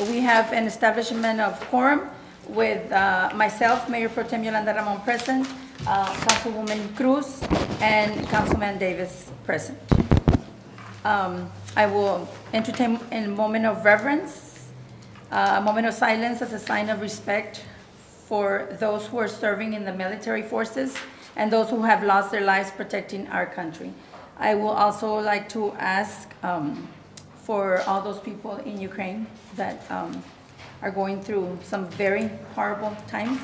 we have an establishment of quorum with myself, Mayor Pro Tem Yolanda Ramon present, Councilwoman Cruz, and Councilman Davis present. I will entertain a moment of reverence, a moment of silence as a sign of respect for those who are serving in the military forces and those who have lost their lives protecting our country. I will also like to ask for all those people in Ukraine that are going through some very horrible times.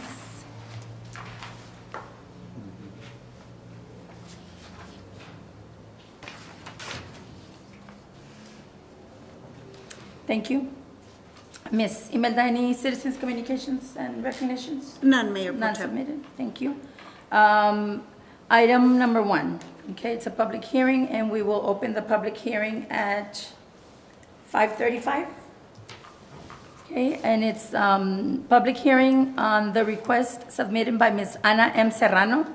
Thank you. Ms. Imelda, any citizens' communications and recognitions? None, Mayor Pro None Tem. submitted, thank you. Item number 1, okay, it's a public hearing, and we will open the public hearing at 5:35. Okay, and it's public hearing on the request submitted by Ms. Ana M. Serrano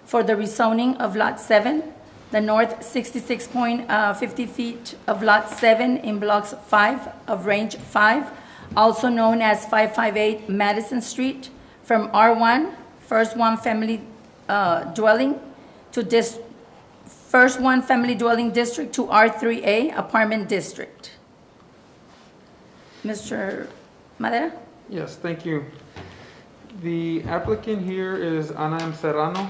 for the rezoning of Lot 7, the north 66.50 feet of Lot 7 in Blocks 5 of Range 5, also known as 558 Madison Street, from R1, first one family dwelling, to first one family dwelling district to R3A apartment district. Mr. Madera? Yes, thank you. The applicant here is Ana M. Serrano,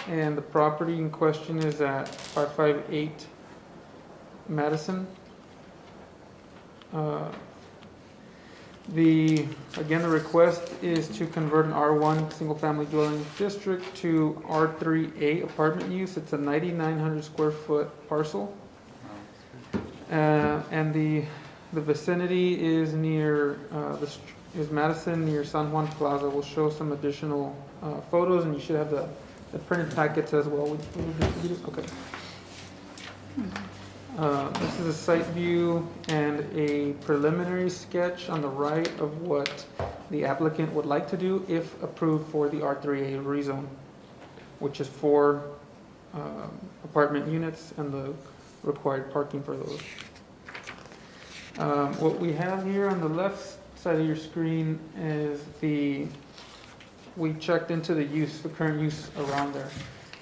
and the property in question is at 558 Madison. Again, the request is to convert an R1 single-family dwelling district to R3A apartment use. It's a 9,900 square foot parcel. And the vicinity is near, is Madison near San Juan Plaza. We'll show some additional photos, and you should have the printed packets as well. Okay. This is a site view and a preliminary sketch on the right of what the applicant would like to do if approved for the R3A rezone, which is 4 apartment units and the required parking for those. What we have here on the left side of your screen is we checked into the use, the current use around there,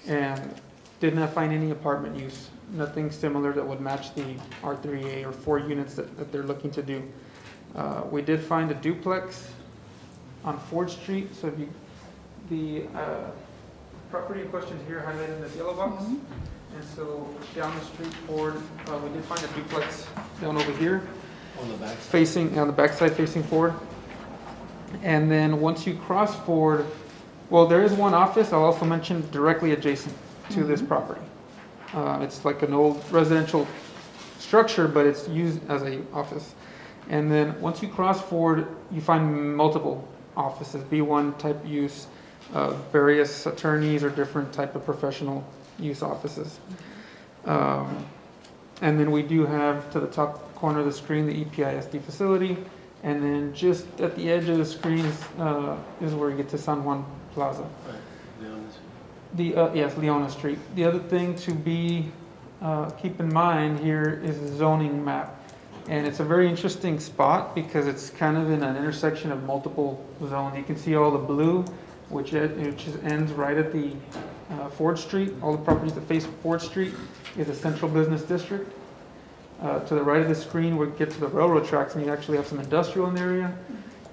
and did not find any apartment use. Nothing similar that would match the R3A or 4 units that they're looking to do. We did find a duplex on Ford Street. So if the property in question is here highlighted in this yellow box. Mm-hmm. And so down the street Ford, we did find a duplex down over here. On the back side. On the backside facing Ford. And then once you cross Ford, well, there is one office I'll also mention directly adjacent to this property. It's like an old residential structure, but it's used as an office. And then once you cross Ford, you find multiple offices, B1 type use, various attorneys or different type of professional use offices. And then we do have to the top corner of the screen the EPISD facility. And then just at the edge of the screen is where you get to San Juan Plaza. Right. Yes, Leona Street. The other thing to keep in mind here is the zoning map. And it's a very interesting spot because it's kind of in an intersection of multiple zones. You can see all the blue, which ends right at the Ford Street. All the properties that face Ford Street is a central business district. To the right of the screen, we get to the railroad tracks, and you actually have some industrial in the area.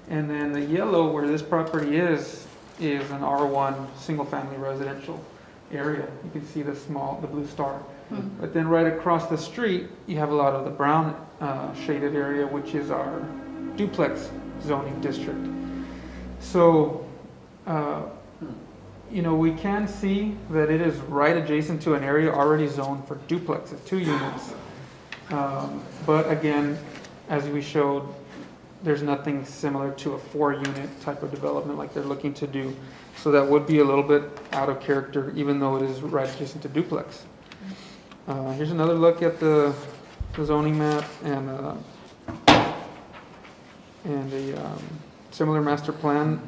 And then the yellow, where this property is an R1 single-family residential area. You can see the blue star. Mm-hmm. But then right across the street, you have a lot of the brown shaded area, which is our duplex zoning district. So, we can see that it is right adjacent to an area already zoned for duplexes, 2 units. But again, as we showed, there's nothing similar to a 4-unit type of development like they're looking to do. So that would be a little bit out of character, even though it is right adjacent to duplex. Here's another look at the zoning map and a similar master plan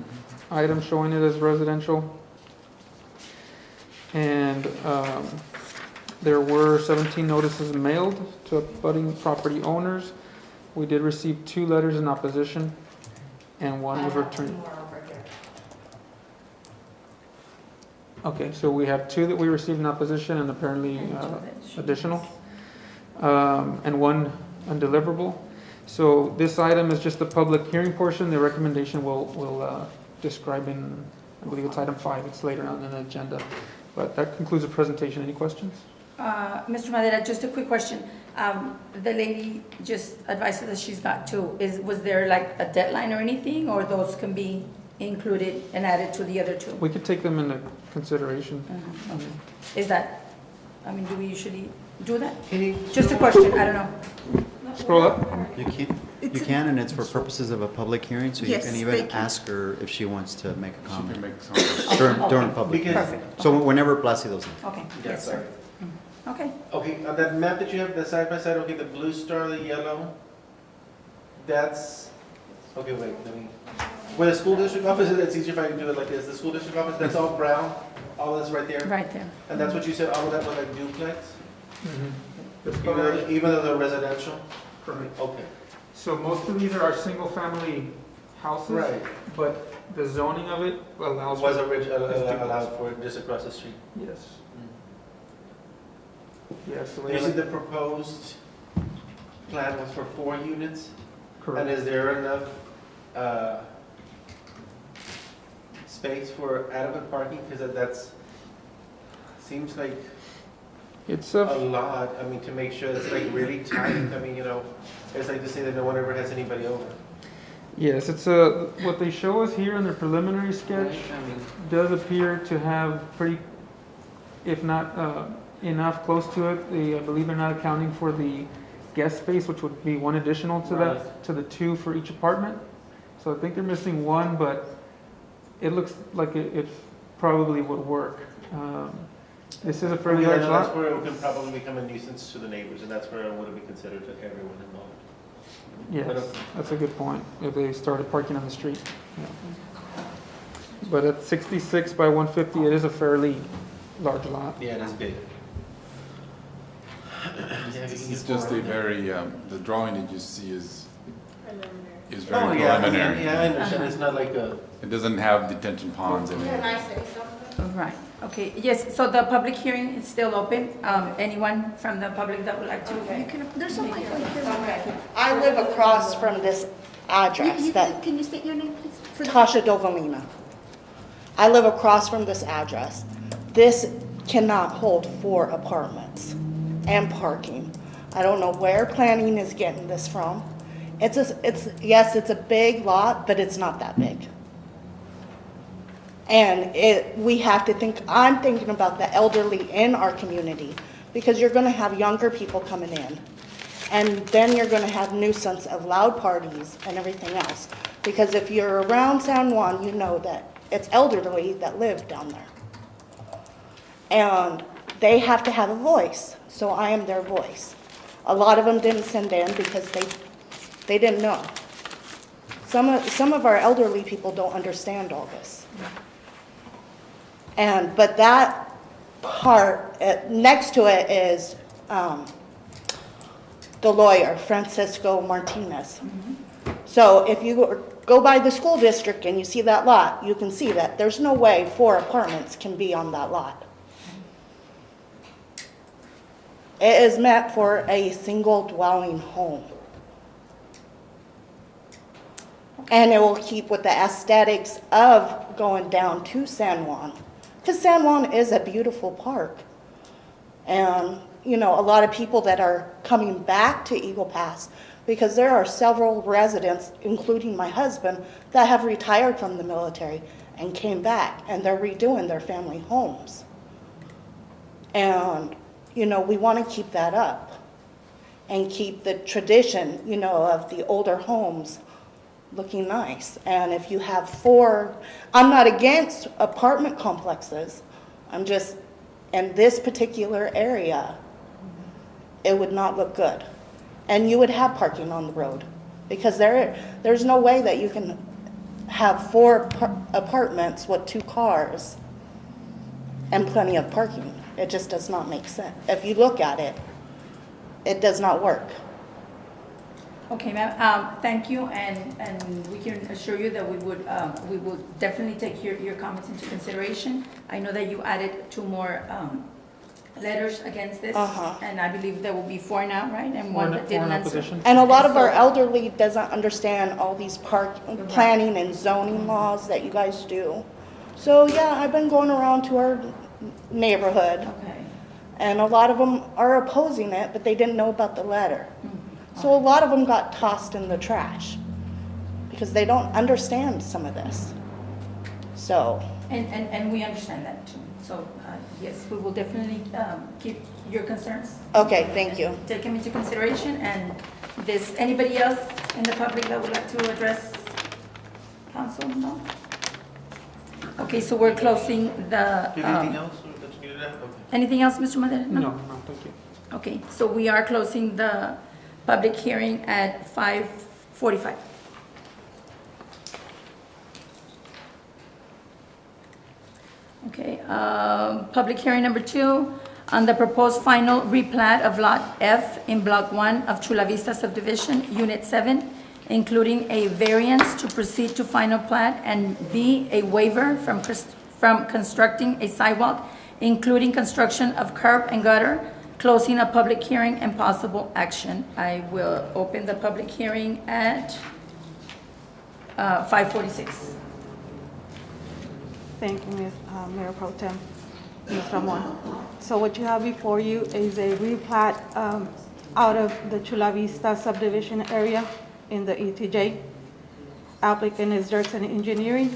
item showing it as residential. And there were 17 notices mailed to abutting property owners. We did receive 2 letters in opposition, and 1 was returned. Okay, so we have 2 that we received in opposition and apparently additional, and 1 undeliverable. So this item is just the public hearing portion. The recommendation will describe in, I believe it's item 5. It's later on in the agenda. But that concludes the presentation. Any questions? Mr. Madera, just a quick question. The lady just advised us that she's got 2. Was there like a deadline or anything, or those can be included and added to the other 2? We could take them into consideration. Okay. Is that, do we usually do that? Can you Just a question, I don't know. Scroll up. You can, and it's for purposes of a public hearing, so you Yes, can they even can. ask her if she wants to make a She can comment make some. during Okay. public hearing. Perfect. So whenever Placido's in. Okay, Yeah, yes, sir. Okay. Okay, on that map that you have, the side by side, okay, the blue star, the yellow, that's, okay, wait, let me, where the school district office is, it's easier if I can do it like this, the school district office, that's all brown, all this right there? Right there. And that's what you said, all of that was like duplex? Mhm. Even though they're residential? Correct. Okay. So most of these are single-family houses. Right. But the zoning of it allows. Was for- allowed for it just across the street? Yes. Yes. So You see the proposed plan was for 4 units? And Correct. is there enough space for adequate parking? Because that's, seems like It's a a, lot, to make sure it's like really tight. It's like to say that no one ever has anybody over. yes, it's a, what they show us here in the preliminary sketch does appear to have pretty, if not enough close to it. I believe they're not accounting for the guest space, which would be 1 additional to that, Right. to the 2 for each apartment. So I think they're missing 1, but it looks like it probably would work. This is a fairly large That's lot. where it can probably become a nuisance to the neighbors, and that's where it would be considered to everyone involved. Yes, that's a good point, if they started parking on the street. Yeah. But at 66 by 150, it is a fairly large lot. Yeah, that's big. It's just a very, the drawing that you see is Oh, very yeah, preliminary. yeah, I understand. It's not like a. It doesn't have detention ponds in it. Right, okay, yes, so the public hearing is still open. Anyone from the public that would like to? You can, there's a mic right here. I live across from this address that, Can you state your name, please? For the- Tasha Dovalina. I live across from this address. This cannot hold 4 apartments and parking. I don't know where planning is getting this from. Yes, it's a big lot, but it's not that big. And we have to think, I'm thinking about the elderly in our community, because you're gonna have younger people coming in. And then you're gonna have nuisance of loud parties and everything else. Because if you're around San Juan, you know that it's elderly that live down there. And they have to have a voice, so I am their voice. A lot of them didn't send in because they didn't know. Some of our elderly people don't understand all this. But that part, next to it is the lawyer, Francisco Martinez. So if you go by the school district and you see that lot, you can see that there's no way 4 apartments can be on that lot. It is meant for a single dwelling home. And it will keep with the aesthetics of going down to San Juan. Because San Juan is a beautiful park. And, a lot of people that are coming back to Eagle Pass, because there are several residents, including my husband, that have retired from the military and came back, and they're redoing their family homes. And, we want to keep that up and keep the tradition, of the older homes looking nice. And if you have 4, I'm not against apartment complexes. I'm just, in this particular area, it would not look good. And you would have parking on the road, because there's no way that you can have 4 apartments with 2 cars and plenty of parking. It just does not make sense. If you look at it, it does not work. Okay, ma'am, thank you, and we can assure you that we will definitely take your comments into consideration. I know that you added 2 more, letters against this. Uh-huh. And I believe there will be 4 now, right? And Or one in- that or didn't in answer. opposition. And a lot of our elderly doesn't understand all these planning and zoning laws that you guys do. So, yeah, I've been going around to our neighborhood, Okay. and a lot of them are opposing it, but they didn't know about the letter. Mm-hmm. So a lot of them got tossed in the trash because they don't understand some of this. So, And we understand that too. So, yes, we will definitely keep your concerns. okay, thank you. Take them into consideration, and anybody else in the public that would like to address council? No? Okay, so we're closing the. Anything else that you needed to add? Okay. Anything else, Mr. Madera? No, thank you. Okay, so we are closing the public hearing at 5:45. Okay, public hearing number 2 on the proposed final replat of Lot F in Block 1 of Chula Vista subdivision, Unit 7, including a variance to proceed to final plat, and B, a waiver from constructing a sidewalk, including construction of curb and gutter, closing a public hearing and possible action. I will open the public hearing at 5:46. Thank you, Mayor Pro Tem, Ms. Ramon. So what you have before you is a replat out of the Chula Vista subdivision area in the ETJ. Applicant is Dirksen Engineering,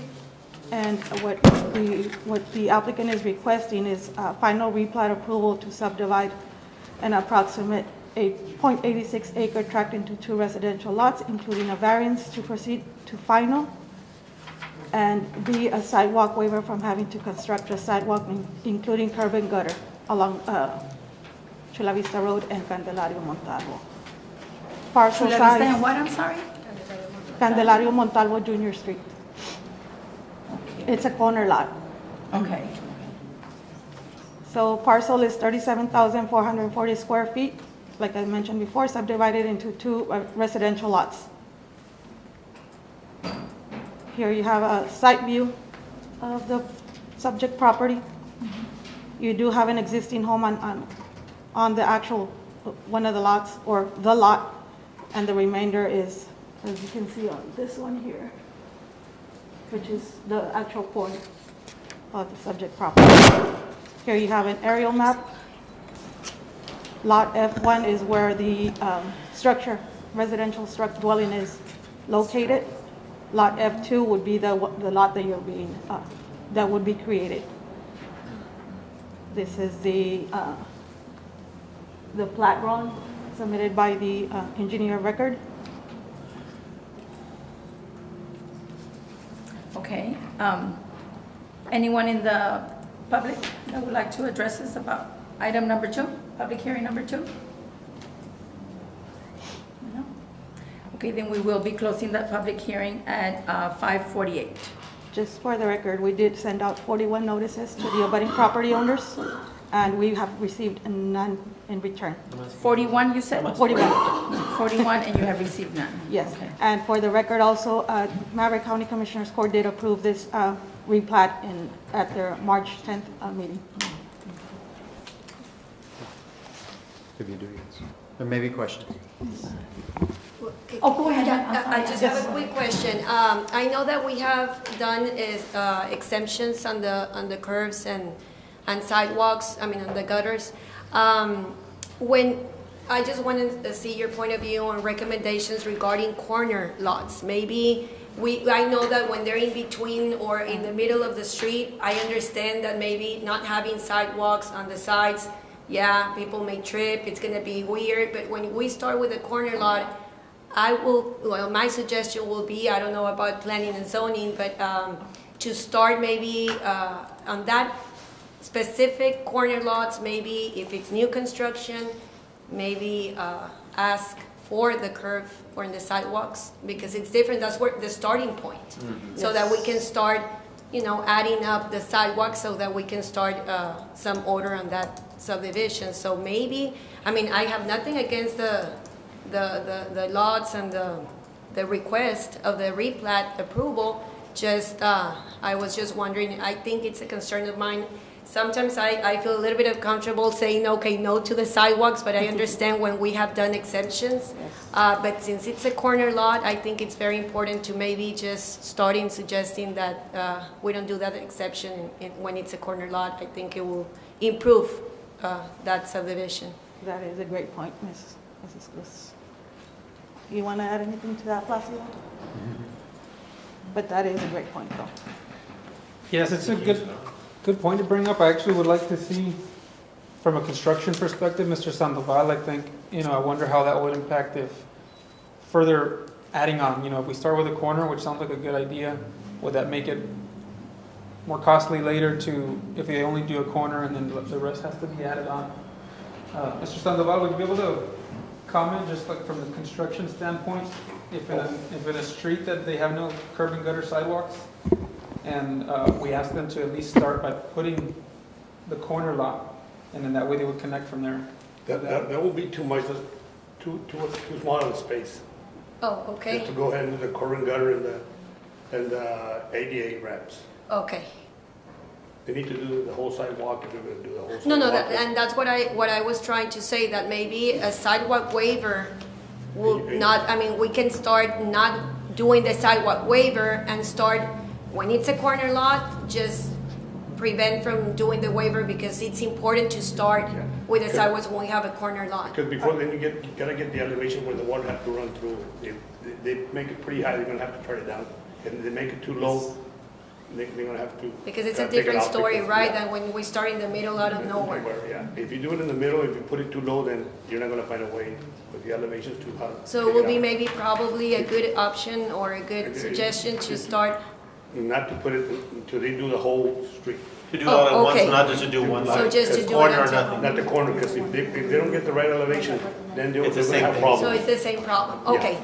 and what the applicant is requesting is final replat approval to subdivide an approximate 0.86 acre tract into 2 residential lots, including a variance to proceed to final, and B, a sidewalk waiver from having to construct a sidewalk, including curb and gutter along Chula Vista Road and Candelario Montalvo. Parcel Chula Vista and size, what, I'm sorry? Candelario Montalvo Junior Street. It's a corner lot. Okay, So parcel is 37,440 square feet, like I mentioned before, subdivided into 2 residential lots. Here you have a site view of the subject property. You do have an existing home on the actual, one of the lots, or the lot, and the remainder is, as you can see on this one here, which is the actual point of the subject property. Here you have an aerial map. Lot F1 is where the residential structure dwelling is located. Lot F2 would be the lot that that would be created. This is the plat drawing submitted by the engineer of record. okay. Anyone in the public that would like to address us about item number 2, public hearing number 2? No? Okay, then we will be closing that public hearing at 5:48. Just for the record, we did send out 41 notices to the abutting property owners, and we have received none in return. 41, you said? 41, 41, and you have received none? yes. Okay. And for the record also, Maverick County Commissioners Court did approve this replat at their March 10th meeting. If you do, yes. There may be questions. Oh, go ahead. Yeah, I'm I sorry. just have a quick question. I know that we have done exemptions on the curbs and sidewalks, I mean, on the gutters. When, I just wanted to see your point of view on recommendations regarding corner lots. Maybe I know that when they're in between or in the middle of the street, I understand that maybe not having sidewalks on the sides, yeah, people may trip, it's gonna be weird, but when we start with a corner lot, my suggestion will be, I don't know about planning and zoning, but to start maybe on that specific corner lots, maybe if it's new construction, maybe ask for the curve or in the sidewalks, because it's different, that's where the starting point. So that we can start, adding up the sidewalks so that we can start some order on that subdivision. So maybe, I mean, I have nothing against the the lots and the request of the replat approval. Just, I was just wondering, I think it's a concern of mine. Sometimes I feel a little bit uncomfortable saying, okay, no to the sidewalks, but I understand when we have done exemptions. But since it's a corner lot, I think it's very important to maybe just starting suggesting that we don't do that exception when it's a corner lot. I think it will improve that subdivision. That is a great point, Mrs. Cruz. You want to add anything to that, Placido? But that is a great point, though. Yes, it's a good point to bring up. I actually would like to see, from a construction perspective, Mr. Sandoval, I think, I wonder how that would impact if further adding on, if we start with a corner, which sounds like a good idea, would that make it more costly later if they only do a corner and then the rest has to be added on? Mr. Sandoval, would you be able to comment, just like from the construction standpoint, if in a street that they have no curb and gutter sidewalks, and we ask them to at least start by putting the corner lot, and then that way they would connect from there. That will be too much, too small of a space. Oh, okay, Just to go ahead and do the curb and gutter and the ADA ramps. okay. They need to do the whole sidewalk if they're gonna do the whole sidewalk. No, and that's what I was trying to say, that maybe a sidewalk waiver will not, we can start not doing the sidewalk waiver and start, when it's a corner lot, just prevent from doing the waiver, because it's important to start with the sidewalks when we have a corner lot. Because before then you gotta get the elevation where the water has to run through. They make it pretty high, they're gonna have to turn it down. And if they make it too low, they're gonna have to. Because it's a take it different out story, because, right, yeah. than when we start in the middle out of nowhere. Yeah, if you do it in the middle, if you put it too low, then you're not gonna find a way, but the elevation's too high. So it will be maybe probably a good option or a good suggestion to start. Not to put it until they do the whole street. To do it all at once, okay. not just to do one So line. just to It's do it corner or until- nothing. Not the corner, because if they don't get the right elevation, then they're It's the gonna same have thing. problems. So it's the same problem. Okay,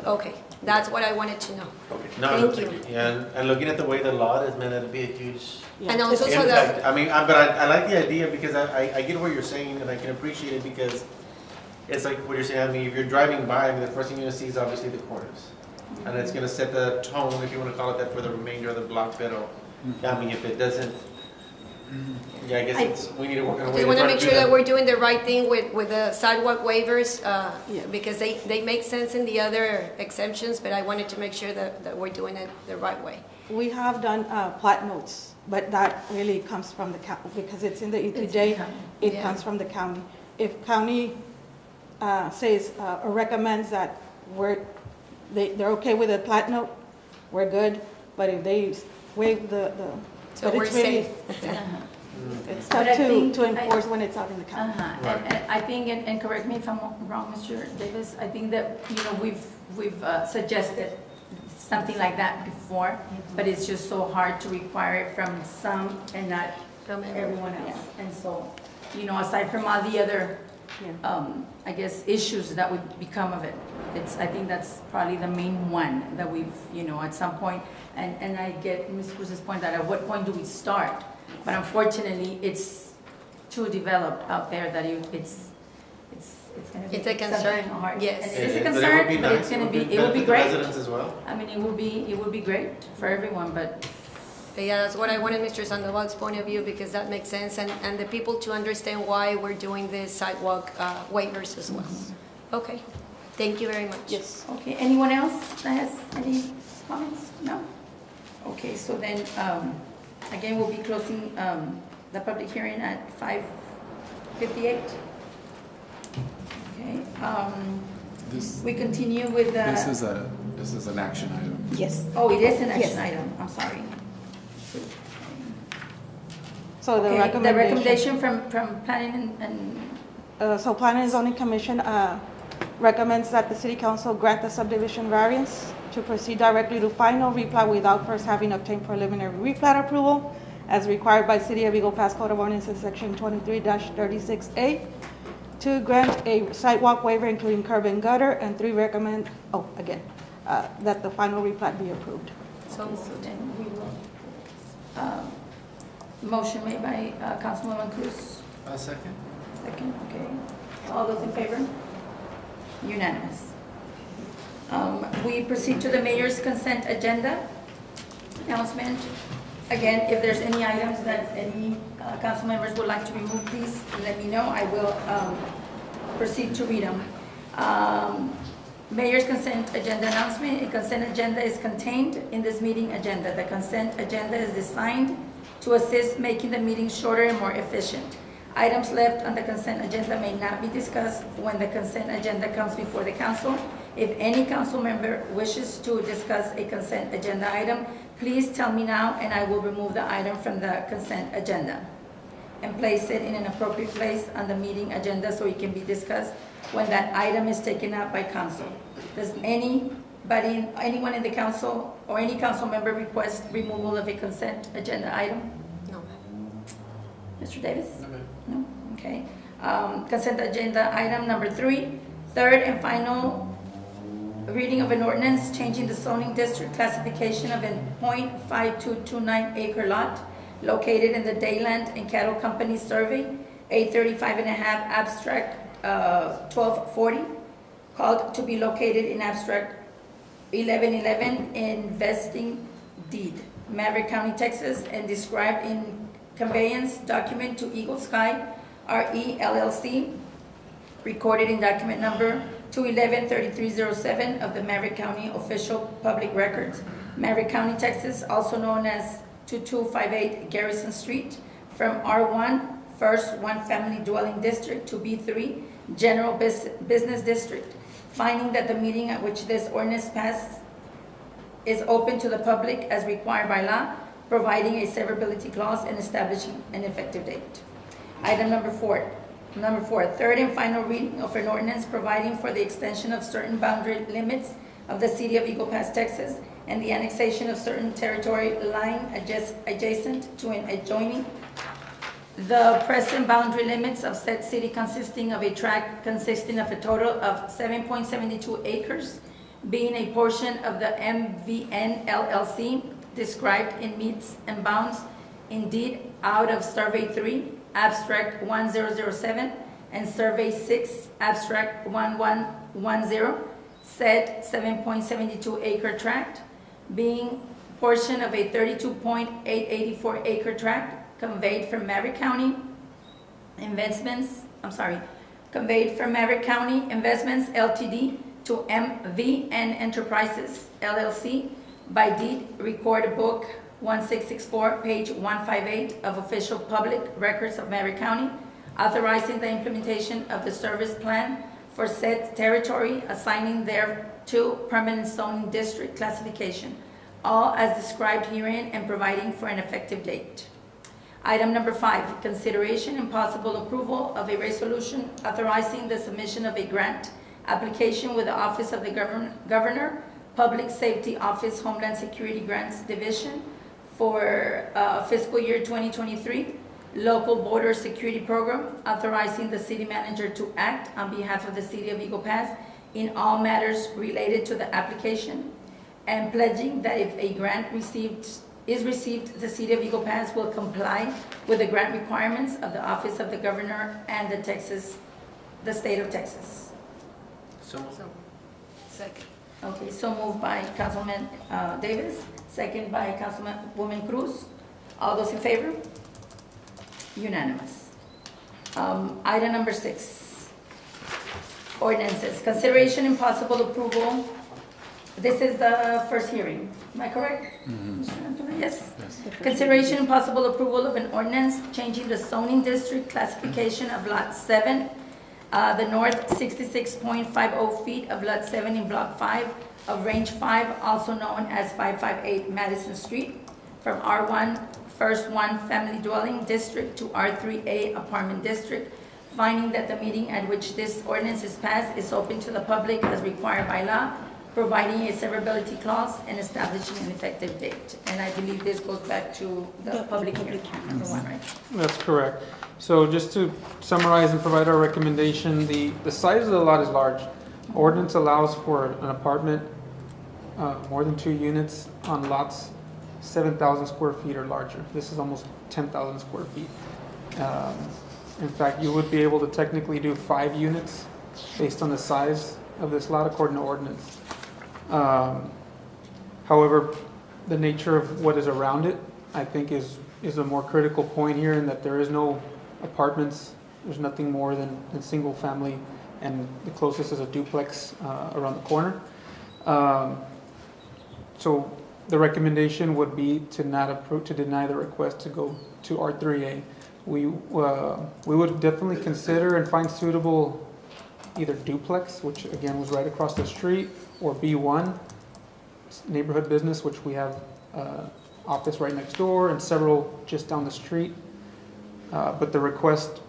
okay, that's what I wanted to know. Okay. No, Thank you. Yeah, and looking at the way the lot is, man, that'd be a huge And also so that, impact. But I like the idea, because I get what you're saying, and I can appreciate it, because it's like what you're saying. If you're driving by, the first thing you're gonna see is obviously the corners. And it's gonna set the tone, if you wanna call it that, for the remainder of the block. Pero, if it doesn't, I guess we need to work on a way we to want to try to make do sure that that. we're doing the right thing with the sidewalk waivers, because they make sense in the other exemptions, but I wanted to make sure that we're doing it the right way. We have done plat notes, but that really comes from the county, because it's in the ETJ, it Yeah. comes from the county. If county says or recommends that they're okay with the plat note, we're good, but if they waive So but we're it's really- safe. It's But tough I think to enforce when it's out in the county. And I think, and correct me if I'm wrong, Mr. Davis, I think that, we've suggested something like that before, but it's just so hard to require it from some and not From everyone else. And so, aside from all the other, I guess, issues that would become of it, I think that's probably the main one that we've, at some point, and I get Ms. Cruz's point that at what point do we start? But unfortunately, it's too developed out there that it's gonna be It's a concern, something hard. yes. And it is a But it would concern, be but it's nice. gonna be, it would benefit be the great. residents as well. It would be great for everyone, but But yeah, that's what I wanted Mr. Sandoval's point of view, because that makes sense, and the people to understand why we're doing the sidewalk waivers as well. Okay, thank you very much. Yes. okay, anyone else that has any comments? No? Okay, so then, again, we'll be closing the public hearing at 5:58. Okay, we continue with the. This is an action item. Yes. Oh, it is an action Yes. item, I'm sorry. So the Okay, recommendation. from planning and, So Planning and Zoning Commission recommends that the City Council grant the subdivision variance to proceed directly to final replat without first having obtained preliminary replat approval as required by City of Eagle Pass Code of Ordinances, Section 23-36A, to grant a sidewalk waiver including curb and gutter, and 3, recommend, that the final replat be approved. So so then we will, motion made by Councilwoman Cruz, A second? second, okay. All those in favor? Unanimous. We proceed to the mayor's consent agenda. Announcement. Again, if there's any items that any council members would like to remove, please let me know. I will proceed to read them. Mayor's consent agenda announcement. A consent agenda is contained in this meeting agenda. The consent agenda is designed to assist making the meeting shorter and more efficient. Items left on the consent agenda may not be discussed when the consent agenda comes before the council. If any council member wishes to discuss a consent agenda item, please tell me now and I will remove the item from the consent agenda and place it in an appropriate place on the meeting agenda so it can be discussed when that item is taken up by council. Does anyone in the council or any council member request removal of a consent agenda item? No. Mr. Davis? No? Okay. Consent agenda item number 3, third and final reading of an ordinance changing the zoning district classification of a .5229 acre lot located in the Dayland and Cattle Company Survey, A35.5 abstract 1240, called to be located in abstract 1111 investing deed, Maverick County, Texas, and described in conveyance document to Eagle Sky RE LLC, recorded in document number 211-3307 of the Maverick County Official Public Records, Maverick County, Texas, also known as 2258 Garrison Street, from R1, First One Family Dwelling District, to B3, General Business District, finding that the meeting at which this ordinance passed is open to the public as required by law, providing a severability clause and establishing an effective date. Item number 4, third and final reading of an ordinance providing for the extension of certain boundary limits of the city of Eagle Pass, Texas, and the annexation of certain territory line adjacent to and adjoining the present boundary limits of said city, consisting of a tract consisting of a total of 7.72 acres, being a portion of the MVN LLC, described in metes and bounds indeed out of Survey 3, Abstract 1007, and Survey 6, Abstract 1110, said 7.72 acre tract, being portion of a 32.884 acre tract conveyed from Maverick County Investments Ltd. to MVN Enterprises LLC by deed record book 1664, page 158 of Official Public Records of Maverick County, authorizing the implementation of the service plan for said territory, assigning thereto permanent zoning district classification, all as described herein, and providing for an effective date. Item number 5, consideration and possible approval of a resolution authorizing the submission of a grant application with the Office of the Governor, Public Safety Office, Homeland Security Grants Division for fiscal year 2023, Local Border Security Program, authorizing the city manager to act on behalf of the city of Eagle Pass in all matters related to the application, and pledging that if a grant is received, the city of Eagle Pass will comply with the grant requirements of the Office of the Governor and the state of Texas. Second. Okay, so moved by Councilman Davis, second by Councilwoman Cruz. All those in favor? Unanimous. Item number 6, ordinances. Consideration and possible approval. This is the first hearing. Am I correct? Mr. Antonio? Yes. Consideration and possible approval of an ordinance changing the zoning district classification of Lot 7, the north 66.50 feet of Lot 7 in Block 5 of Range 5, also known as 558 Madison Street, from R1 First One Family Dwelling District to R3A Apartment District, finding that the meeting at which this ordinance is passed is open to the public as required by law, providing a severability clause and establishing an effective date. And I believe this goes back to the public hearing, number 1, right? That's correct. So just to summarize and provide our recommendation, the size of the lot is large. Ordinance allows for an apartment, more than 2 units on lots 7,000 square feet or larger. This is almost 10,000 square feet. In fact, you would be able to technically do 5 units based on the size of this lot according to ordinance. However, the nature of what is around it, I think is a more critical point here, in that there is no apartments. There's nothing more than single family, and the closest is a duplex around the corner. So the recommendation would be to not approve, to deny the request to go to R3A. We would definitely consider and find suitable either duplex, which again was right across the street, or B1, neighborhood business, which we have office right next door and several just down the street. But the request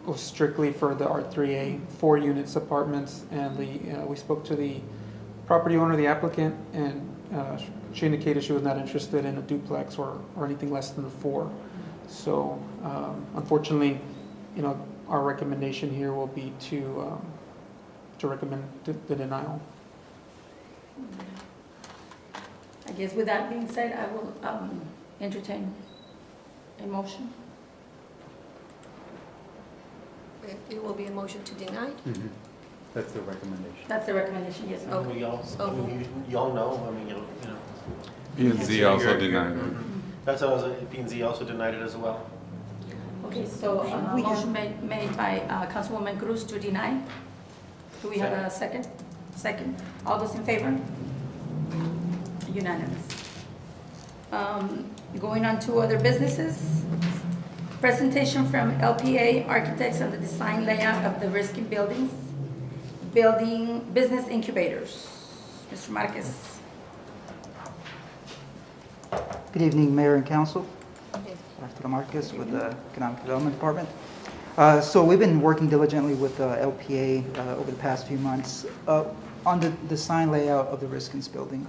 was strictly for the R3A 4 units apartments, and we spoke to the property owner, the applicant, and she indicated she was not interested in a duplex or anything less than the 4. So unfortunately, our recommendation here will be to recommend the denial. I guess with that being said, I will entertain a motion. It will be a motion to deny? That's the recommendation. That's the recommendation, yes. Okay. We all, So- you all know, I mean, P&Z also You're- denied it. That's what I was, P&Z also denied it as well. Okay, so We have- motion made by Councilwoman Cruz to deny. Do we have a second? Second. All those in favor? Unanimous. Going on to other businesses. Presentation from LPA Architects on the design layout of the risky buildings, business incubators. Mr. Marquez. Good evening, Mayor and Council. Arturo Marquez with the Economic Development Department. So we've been working diligently with LPA over the past few months on the design layout of the Riskins building.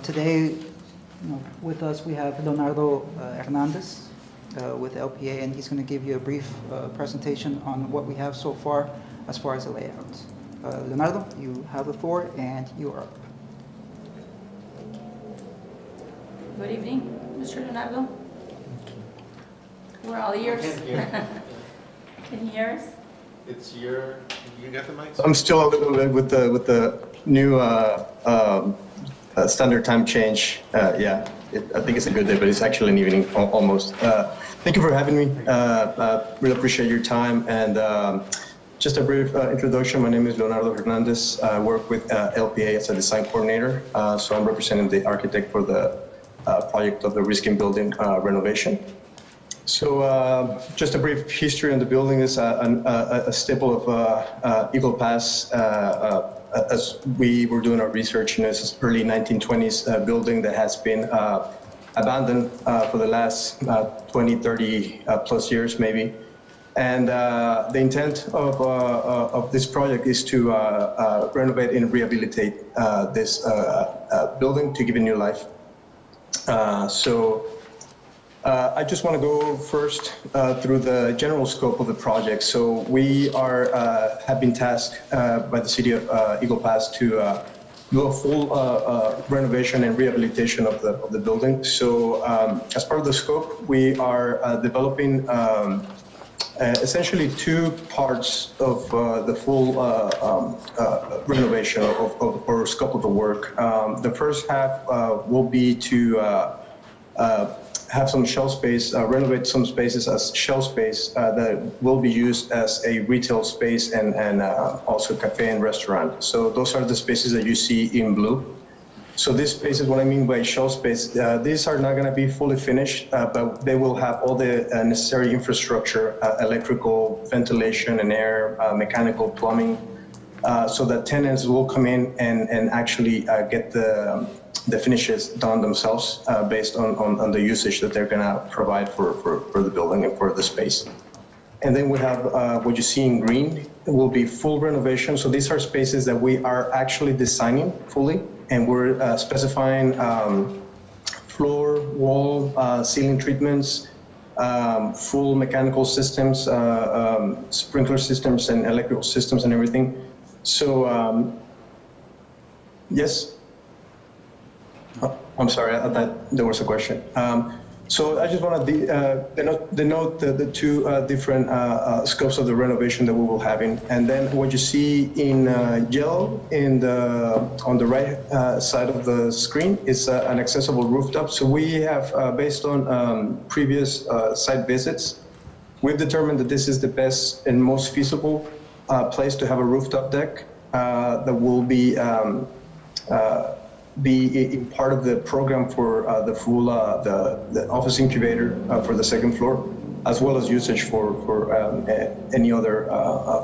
Today, with us, we have Leonardo Hernandez with LPA, and he's going to give you a brief presentation on what we have so far as the layout. Leonardo, you have the floor, and you are up. Good evening, Mr. Leonardo. We're all ears. Can you hear us? It's you got the mic? I'm still a little bit with the new standard time change. I think it's a good day, but it's actually an evening almost. Thank you for having me. Really appreciate your time. And just a brief introduction. My name is Leonardo Hernandez. I work with LPA as a design coordinator. So I'm representing the architect for the project of the Riskin building renovation. So just a brief history on the building. Is a staple of Eagle Pass. As we were doing our research, this is early 1920s building that has been abandoned for the last 20, 30 plus years maybe. And the intent of this project is to renovate and rehabilitate this building to give it new life. I just want to go first through the general scope of the project. So we have been tasked by the city of Eagle Pass to do a full renovation and rehabilitation of the building. So as part of the scope, we are developing essentially 2 parts of the full renovation or scope of the work. The first half will be to have some shelf space, renovate some spaces as shelf space that will be used as a retail space and also cafe and restaurant. So those are the spaces that you see in blue. So these spaces, what I mean by shelf space, these are not going to be fully finished, but they will have all the necessary infrastructure, electrical, ventilation and air, mechanical, plumbing, so that tenants will come in and actually get the finishes done themselves based on the usage that they're going to provide for the building and for the space. And then we have what you see in green. It will be full renovation. So these are spaces that we are actually designing fully, and we're specifying floor, wall, ceiling treatments, full mechanical systems, sprinkler systems and electrical systems and everything. So, yes? Oh, I'm sorry, I thought there was a question. So I just want to denote the two different scopes of the renovation that we will have in. And then what you see in yellow on the right side of the screen is an accessible rooftop. So we have, based on previous site visits, we've determined that this is the best and most feasible place to have a rooftop deck that will be in part of the program for the full the office incubator for the second floor, as well as usage for any other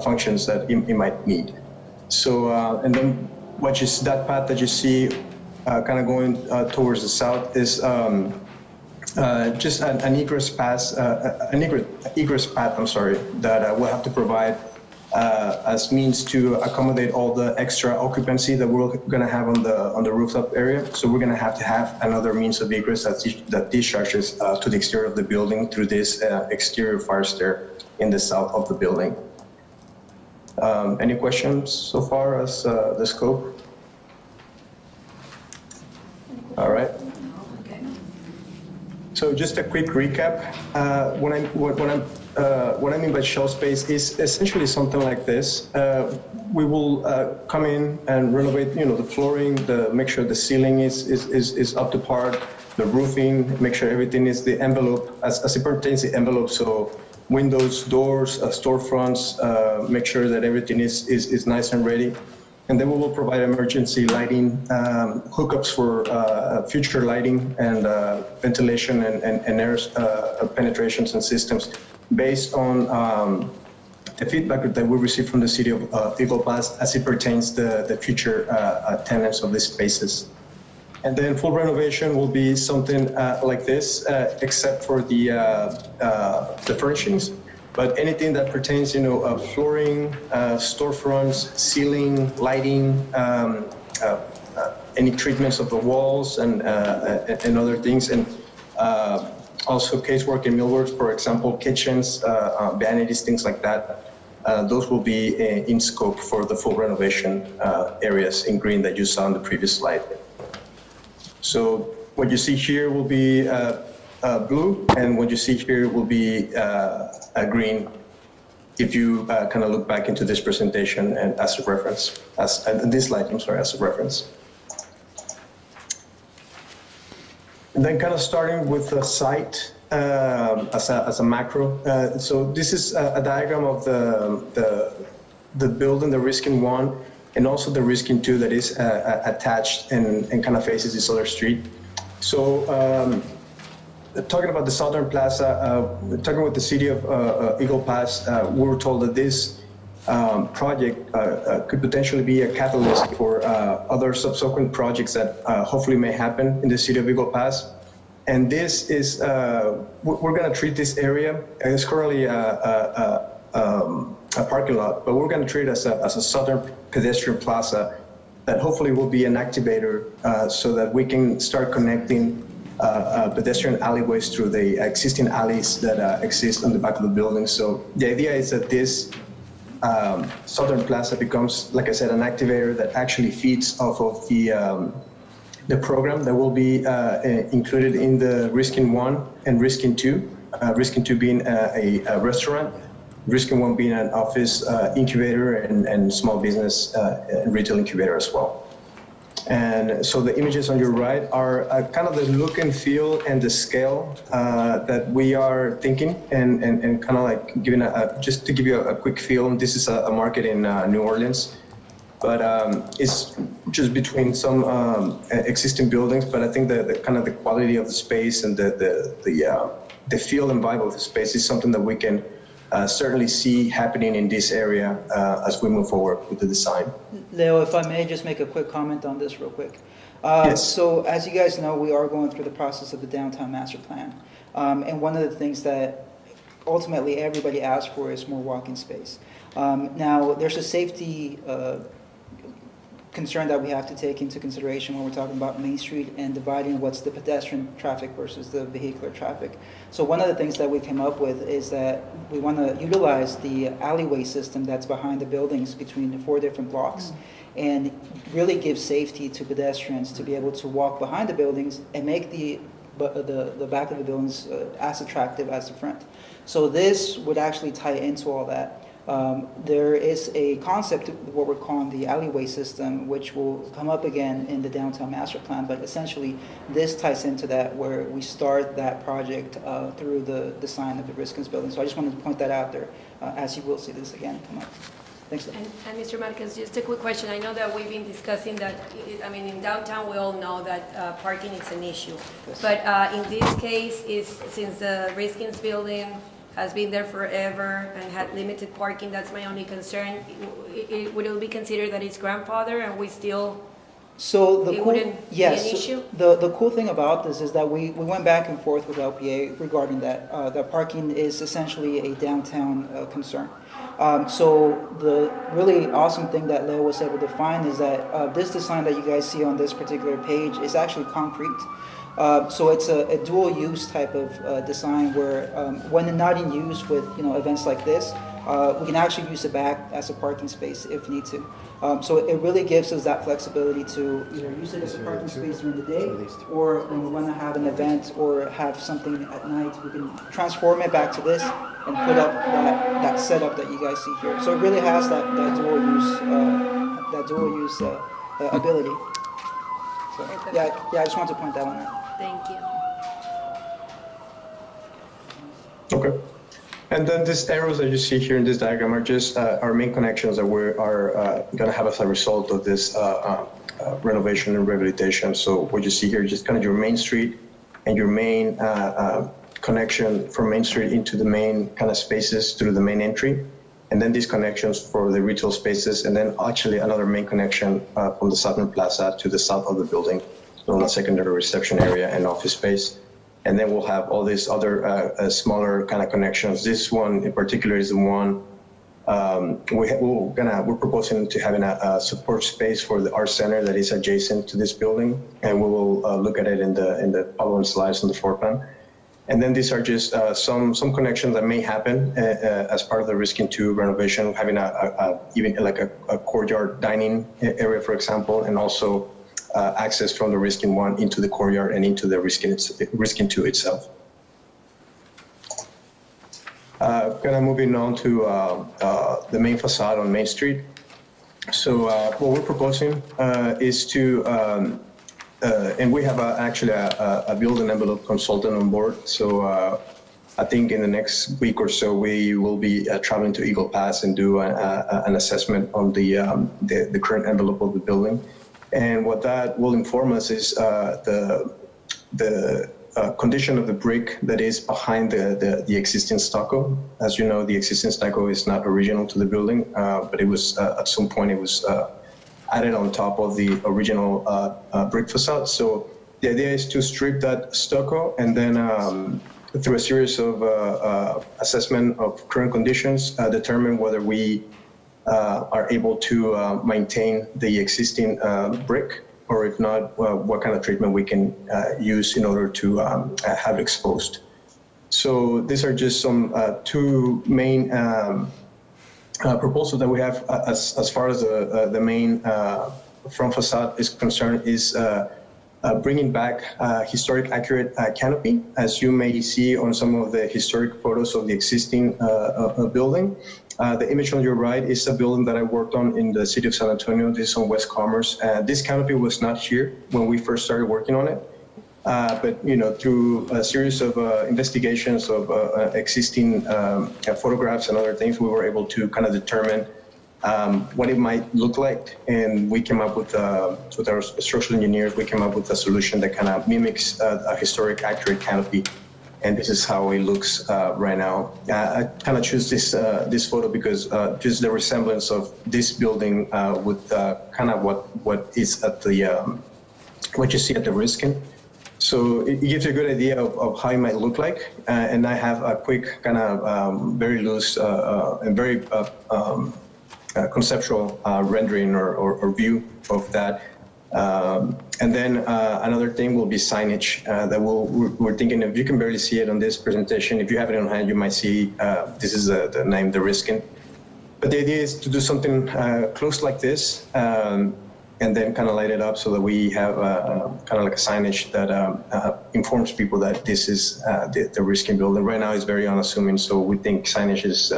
functions that it might need. So and then that path that you see kind of going towards the south is just an egress path. I'm sorry, that we'll have to provide as means to accommodate all the extra occupancy that we're going to have on the rooftop area. So we're going to have another means of egress that discharges to the exterior of the building through this exterior fire stair in the south of the building. Any questions so far as the scope? All right. So just a quick recap. What I mean by shell space is essentially something like this. We will come in and renovate, the flooring, make sure the ceiling is up to par, the roofing, make sure everything is the envelope as it pertains to the envelope. So windows, doors, storefronts, make sure that everything is nice and ready. And then we will provide emergency lighting, hookups for future lighting and ventilation and air penetrations and systems based on the feedback that we received from the city of Eagle Pass as it pertains to the future tenants of these spaces. And then full renovation will be something like this, except for the furnishings. But anything that pertains, flooring, storefronts, ceiling, lighting, any treatments of the walls and other things, and also casework and millwork, for example, kitchens, vanities, things like that. Those will be in scope for the full renovation areas in green that you saw on the previous slide. So what you see here will be blue, and what you see here will be green. If you kind of look back into this presentation and as a reference, this slide, I'm sorry, as a reference. And then kind of starting with the site as a macro. So this is a diagram of the building, the risking 1, and also the risking 2 that is attached and kind of faces this other street. So talking about the Southern Plaza, talking with the city of Eagle Pass, we were told that this project could potentially be a catalyst for other subsequent projects that hopefully may happen in the city of Eagle Pass. And this is, we're going to treat this area, it's currently a parking lot, but we're going to treat it as a southern pedestrian plaza that hopefully will be an activator so that we can start connecting pedestrian alleyways through the existing alleys that exist on the back of the building. So the idea is that this Southern Plaza becomes, like I said, an activator that actually feeds off of the program that will be included in the Risking 1 and Risking 2. Risking 2 being a restaurant, Risking 1 being an office incubator and small business and retail incubator as well. And so the images on your right are kind of the look and feel and the scale that we are thinking and kind of like giving just to give you a quick feel. This is a market in New Orleans, but it's just between some existing buildings. But I think the kind of the quality of the space and the feel and vibe of the space is something that we can certainly see happening in this area as we move forward with the design. Leo, if I may just make a quick comment on this real quick. Yes. So as you guys know, we are going through the process of the downtown master plan. And one of the things that ultimately everybody asks for is more walking space. Now, there's a safety concern that we have to take into consideration when we're talking about Main Street and dividing what's the pedestrian traffic versus the vehicular traffic. So one of the things that we came up with is that we want to utilize the alleyway system that's behind the buildings between the 4 different blocks and really give safety to pedestrians to be able to walk behind the buildings and make the the back of the building's as attractive as the front. So this would actually tie into all that. There is a concept, what we're calling the alleyway system, which will come up again in the downtown master plan, but essentially this ties into that, where we start that project through the design of the Riskins building. So I just wanted to point that out there, as you will see this again come up. Thanks. And Mr. Marquez, just a quick question. I know that we've been discussing that, I mean, in downtown, we all know that parking is an issue. Yes. But in this case, since the Riskins building has been there forever and had limited parking, that's my only concern. Would it be considered that it's grandfather and we still, So the it cool, wouldn't be yes, an issue? the cool thing about this is that we went back and forth with LPA regarding that. That parking is essentially a downtown concern. So the really awesome thing that Leo was able to find is that this design that you guys see on this particular page is actually concrete. So it's a dual use type of design where when not in use with events like this, we can actually use the back as a parking space if need to. So it really gives us that flexibility to either use it as a parking space during the day, or when we want to have an event or have something at night, we can transform it back to this and put up that setup that you guys see here. So it really has that dual use ability. So yeah, I just wanted to point that one out. Thank you. Okay. And then these arrows that you see here in this diagram are just our main connections that we are going to have as a result of this renovation and rehabilitation. So what you see here is just kind of your main street and your main connection from Main Street into the main kind of spaces through the main entry. And then these connections for the retail spaces, and then actually another main connection from the Southern Plaza to the south of the building, so the secondary reception area and office space. And then we'll have all these other smaller kind of connections. This one in particular is the one we're proposing to having a support space for the art center that is adjacent to this building, and we will look at it in the following slides on the floor plan. And then these are just some connections that may happen as part of the Riskin 2 renovation, having even like a courtyard dining area, for example, and also access from the Riskin 1 into the courtyard and into the Riskin 2 itself. Kind of moving on to the main facade on Main Street. So what we're proposing is to and we have actually a building envelope consultant on board. So I think in the next week or so, we will be traveling to Eagle Pass and do an assessment on the current envelope of the building. And what that will inform us is the condition of the brick that is behind the existing stucco. As you know, the existing stucco is not original to the building, but it was at some point it was added on top of the original brick facade. So the idea is to strip that stucco and then through a series of assessment of current conditions, determine whether we are able to maintain the existing brick, or if not, what kind of treatment we can use in order to have exposed. So these are just some two main proposal that we have as far as the main front facade is concerned is bringing back historic accurate canopy. As you may see on some of the historic photos of the existing building. The image on your right is a building that I worked on in the city of San Antonio. This is on West Commerce. This canopy was not here when we first started working on it. But through a series of investigations of existing photographs and other things, we were able to kind of determine what it might look like, and we came up with our structural engineers. We came up with a solution that kind of mimics a historic accurate canopy, and this is how it looks right now. I kind of choose this photo because just the resemblance of this building with kind of what is at the what you see at the Riskin. So it gives you a good idea of how it might look like. And I have a quick kind of very loose and very conceptual rendering or view of that. And then another thing will be signage that we're thinking, if you can barely see it on this presentation, if you have it on hand, you might see this is the name, the Riskin. But the idea is to do something close like this. and then kind of light it up so that we have kind of like a signage that informs people that this is the risking building. Right now it's very unassuming, so we think signage is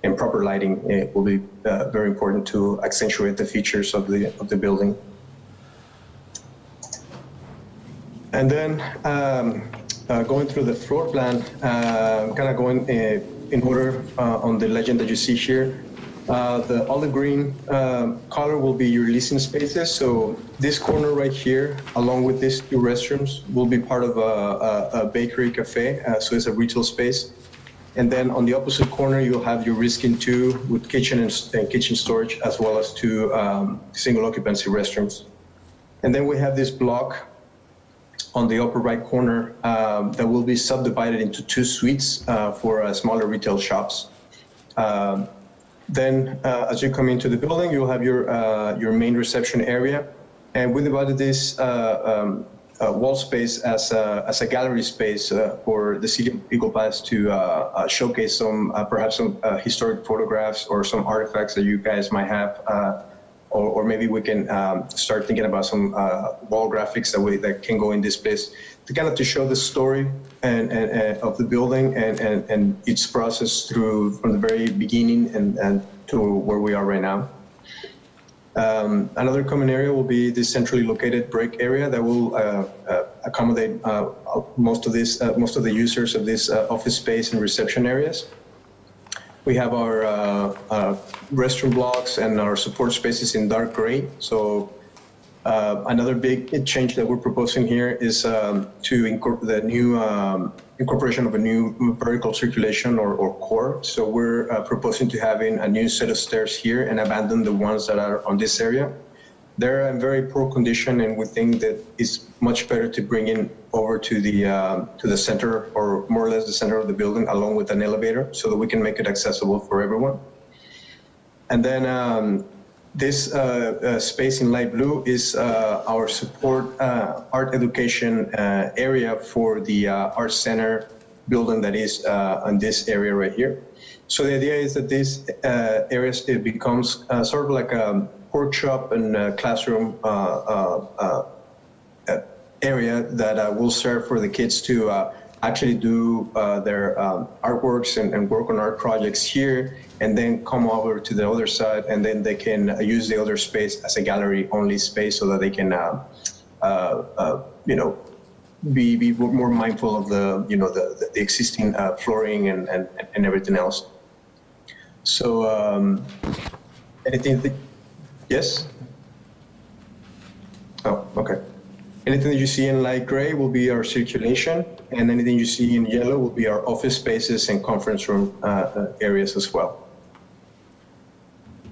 and proper lighting will be very important to accentuate the features of the building. And then going through the floor plan, kind of going in order on the legend that you see here. The olive green color will be your leasing spaces. So this corner right here, along with these two restrooms, will be part of a bakery cafe. So it's a retail space. And then on the opposite corner, you'll have your risking 2 with kitchen and kitchen storage, as well as 2 single occupancy restrooms. And then we have this block on the upper right corner that will be subdivided into 2 suites for smaller retail shops. Then as you come into the building, you'll have your main reception area. And we divided this wall space as a gallery space for the City of Eagle Pass to showcase perhaps some historic photographs or some artifacts that you guys might have. Or maybe we can start thinking about some wall graphics that can go in this place to kind of to show the story and of the building and its process from the very beginning and to where we are right now. Another common area will be this centrally located break area that will accommodate most of the users of this office space and reception areas. We have our restroom blocks and our support spaces in dark gray. So another big change that we're proposing here is to incorporate the new incorporation of a new vertical circulation or core. So we're proposing to having a new set of stairs here and abandon the ones that are on this area. They're in very poor condition, and we think that it's much better to bring in over to the center, or more or less the center of the building, along with an elevator, so that we can make it accessible for everyone. And then this space in light blue is our support art education area for the art center building that is on this area right here. So the idea is that this area it becomes sort of like a workshop and classroom area that will serve for the kids to actually do their artworks and work on art projects here, and then come over to the other side, and then they can use the other space as a gallery only space, so that they can be more mindful of the existing flooring and everything else. So anything? Yes? Oh, okay. Anything that you see in light gray will be our circulation, and anything you see in yellow will be our office spaces and conference room areas as well.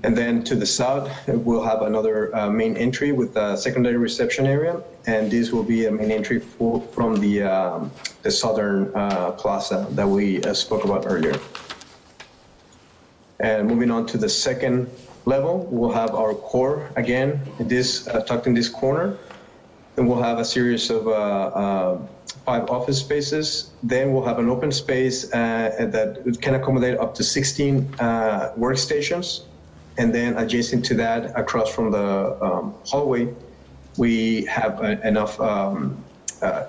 And then to the south, we'll have another main entry with a secondary reception area, and this will be a main entry from the southern plaza that we spoke about earlier. And moving on to the second level, we'll have our core again, this tucked in this corner. Then we'll have a series of 5 office spaces. Then we'll have an open space that can accommodate up to 16 workstations. And then adjacent to that, across from the hallway, we have enough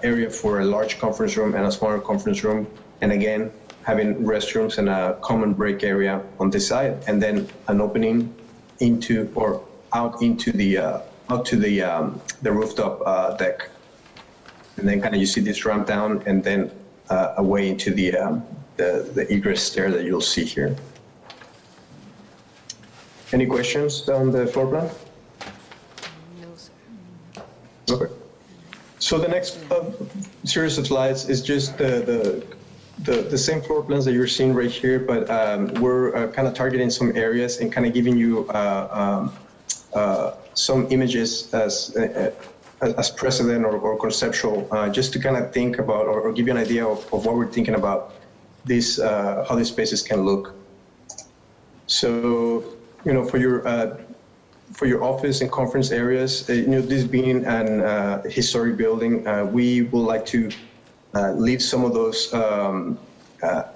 area for a large conference room and a smaller conference room. And again, having restrooms and a common break area on this side, and then an opening into or out into the out to the rooftop deck. And then kind of you see this ramp down, and then away into the egress stair that you'll see here. Any questions on the floor plan? No, sir. Okay. So the next series of slides is just the same floor plans that you're seeing right here, but we're kind of targeting some areas and kind of giving you some images as precedent or conceptual, just to kind of think about or give you an idea of what we're thinking about this, how these spaces can look. So, for your office and conference areas, this being an historic building, we would like to leave some of those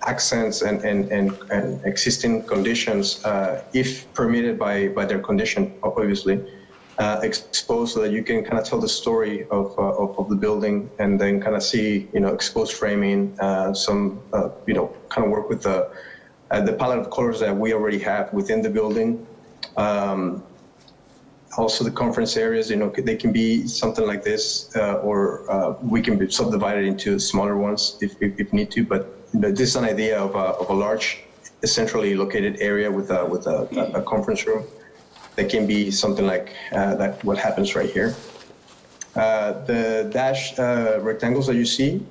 accents and existing conditions, if permitted by their condition, obviously. exposed so that you can kind of tell the story of the building, and then kind of see, exposed framing, some, kind of work with the palette of colors that we already have within the building. Also the conference areas, they can be something like this, or we can be subdivided into smaller ones if need to. But this is an idea of a large, centrally located area with a conference room that can be something like that. What happens right here. The dashed rectangles that you see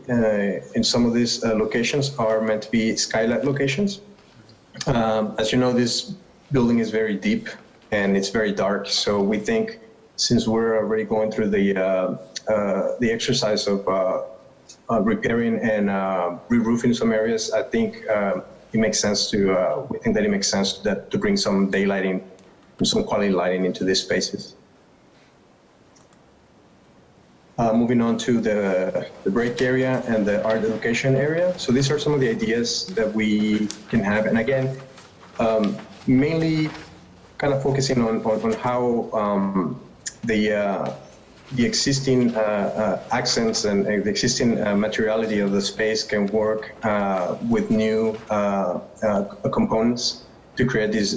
in some of these locations are meant to be skylight locations. As you know, this building is very deep and it's very dark. So we think, since we're already going through the exercise of repairing and re-roofing some areas, I think it makes sense to. We think that it makes sense to bring some daylighting, some quality lighting into these spaces. Moving on to the break area and the art education area. So these are some of the ideas that we can have. And again, mainly kind of focusing on how the existing accents and the existing materiality of the space can work with new components to create this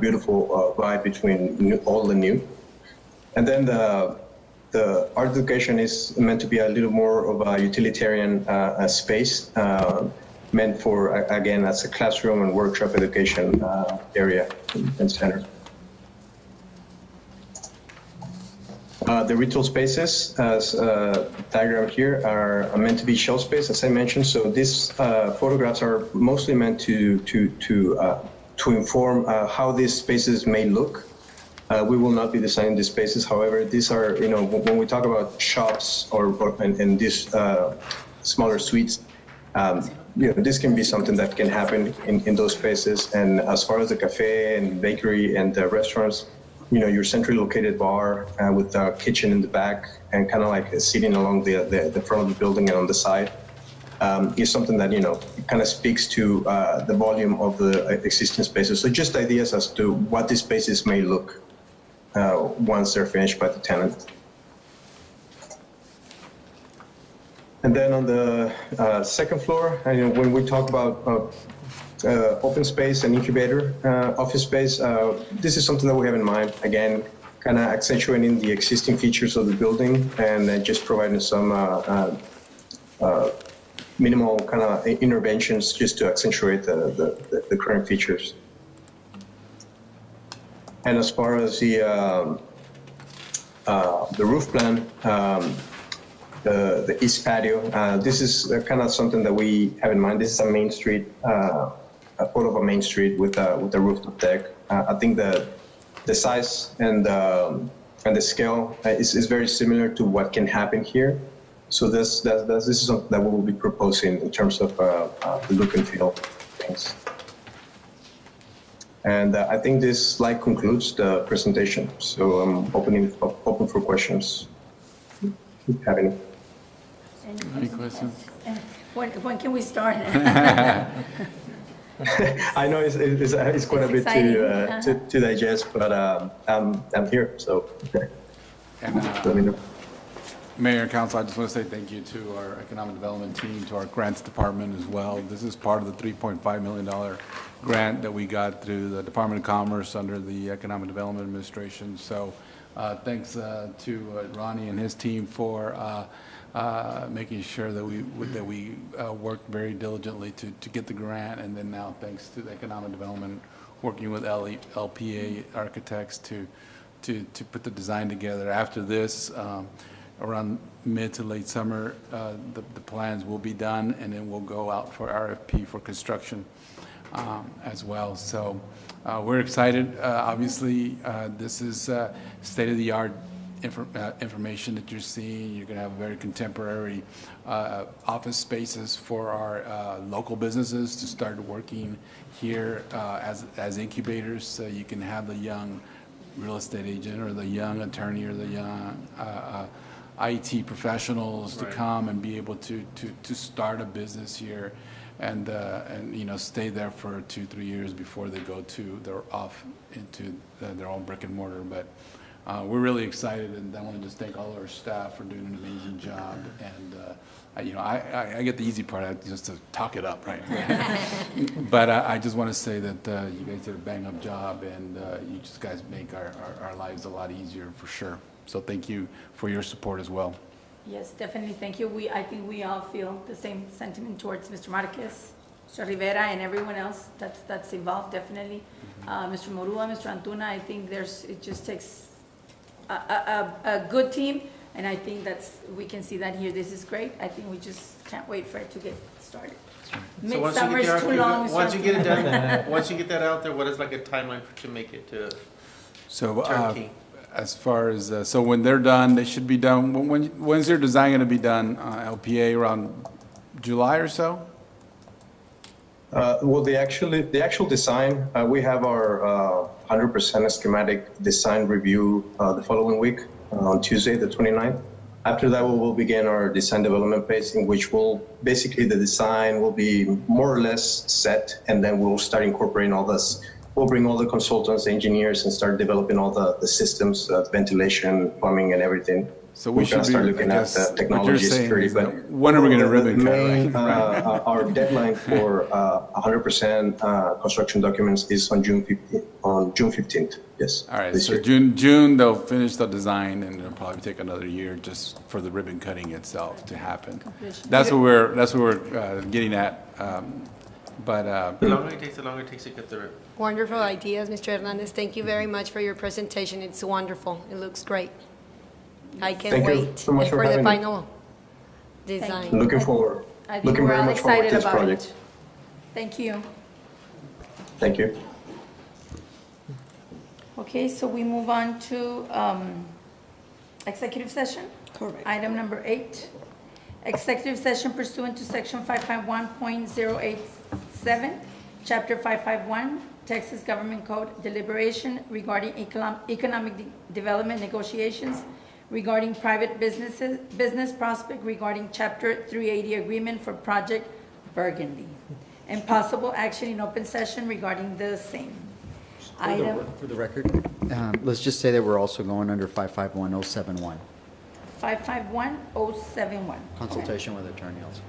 beautiful vibe between old and new. And then the art education is meant to be a little more of a utilitarian space, meant for, again, as a classroom and workshop education area and center. The retail spaces, as diagram here, are meant to be show space, as I mentioned. So these photographs are mostly meant to inform how these spaces may look. We will not be designing these spaces. However, these are, when we talk about shops and these smaller suites, this can be something that can happen in those spaces. And as far as the cafe and bakery and the restaurants, your centrally located bar with a kitchen in the back and kind of like sitting along the front of the building and on the side is something that, kind of speaks to the volume of the existing spaces. So just ideas as to what these spaces may look once they're finished by the tenant. And then on the second floor, when we talk about open space and incubator office space, this is something that we have in mind. Again, kind of accentuating the existing features of the building and just providing some minimal kind of interventions just to accentuate the current features. And as far as the roof plan, the east patio, this is kind of something that we have in mind. This is a main street, a part of a main street with a rooftop deck. I think the size and the scale is very similar to what can happen here. So this is something that we will be proposing in terms of the look and feel of things. And I think this slide concludes the presentation. So I'm open for questions. If you have any. Any questions? When can we start? I know it's quite a bit to digest, but I'm here, so And, let me know. Mayor and Council, I just want to say thank you to our Economic Development team, to our grants department as well. This is part of the $3.5 million grant that we got through the Department of Commerce under the Economic Development Administration. So thanks to Ronnie and his team for making sure that we worked very diligently to get the grant, and then now thanks to the Economic Development working with LPA architects to put the design together. After this, around mid to late summer, the plans will be done, and then we'll go out for RFP for construction as well. So we're excited. Obviously, this is state-of-the-art information that you're seeing. You're going to have very contemporary office spaces for our local businesses to start working here as incubators. So you can have the young real estate agent or the young attorney or the young IT professionals to come and be able to start a business here and stay there for 2-3 years before they go they're off into their own brick and mortar. But We're really excited, and I want to just thank all our staff for doing an amazing job. And, I get the easy part, just to talk it up, right? But I just want to say that you guys did a bang-up job, and you just guys make our lives a lot easier, for sure. So thank you for your support as well. Yes, definitely, thank you. I think we all feel the same sentiment towards Mr. Marquez, Mr. Rivera, and everyone else that's involved, definitely. Mr. Morua, Mr. Antuna, I think it just takes a good team, and I think we can see that here. This is great. I think we just can't wait for it to get started. So once you Midsummer get is too long. once you get it done, once you get that out there, what is like a timeline to make it to So turnkey? as far as, so when they're done, they should be done, when's their design going to be done? LPA around July or so? Well, the actual design, we have our 100% schematic design review the following week on Tuesday, the 29th. After that, we will begin our design development phase, in which basically the design will be more or less set, and then we'll start incorporating all this. We'll bring all the consultants, engineers, and start developing all the systems, ventilation, plumbing, and everything. So we We're should gonna be, start I looking at guess, the what you're technology saying security. is But that, when are we going to ribbon cut, main, right? our deadline for 100% construction documents is on June 15th. Yes. All right, this so year. June, they'll finish the design, and it'll probably take another year just for the ribbon cutting itself to happen. Completion. That's what we're getting at. But The longer it takes to get the ribbon. Wonderful ideas, Mr. Hernandez. Thank you very much for your presentation. It's wonderful. It looks great. I can't Thank you wait so much for for the having me. final design. Looking forward. I think Looking we're very all much forward to excited this about project. it. Thank you. Thank you. Okay, so we move on to executive session. Correct. Item number 8, executive session pursuant to section 551.087, chapter 551, Texas Government Code, deliberation regarding economic development negotiations, regarding private business prospect, regarding chapter 380 agreement for project Burgundy, and possible action in open session regarding the same. Item For the record, let's just say that we're also going under 551.071, 551.071. consultation with attorney also.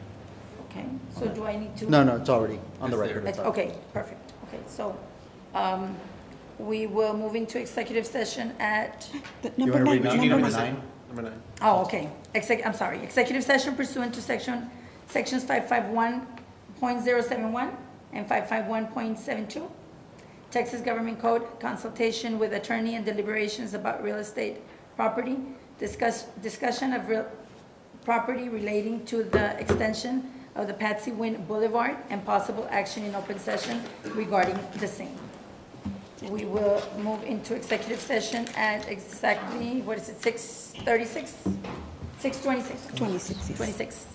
Okay, so do I need to? No, it's already on the It's record. there. It's up. Okay, perfect. Okay, so we will move into executive session at, You want to read You need number number 9? Number 9. oh, okay. I'm sorry, executive session pursuant to sections 551.071 and 551.72. Texas Government Code, consultation with attorney and deliberations about real estate property, discussion of real property relating to the extension of the Patsy Wynn Boulevard, and possible action in open session regarding the same. We will move into executive session at exactly, 6:36? 6:26. 26, yes. 26.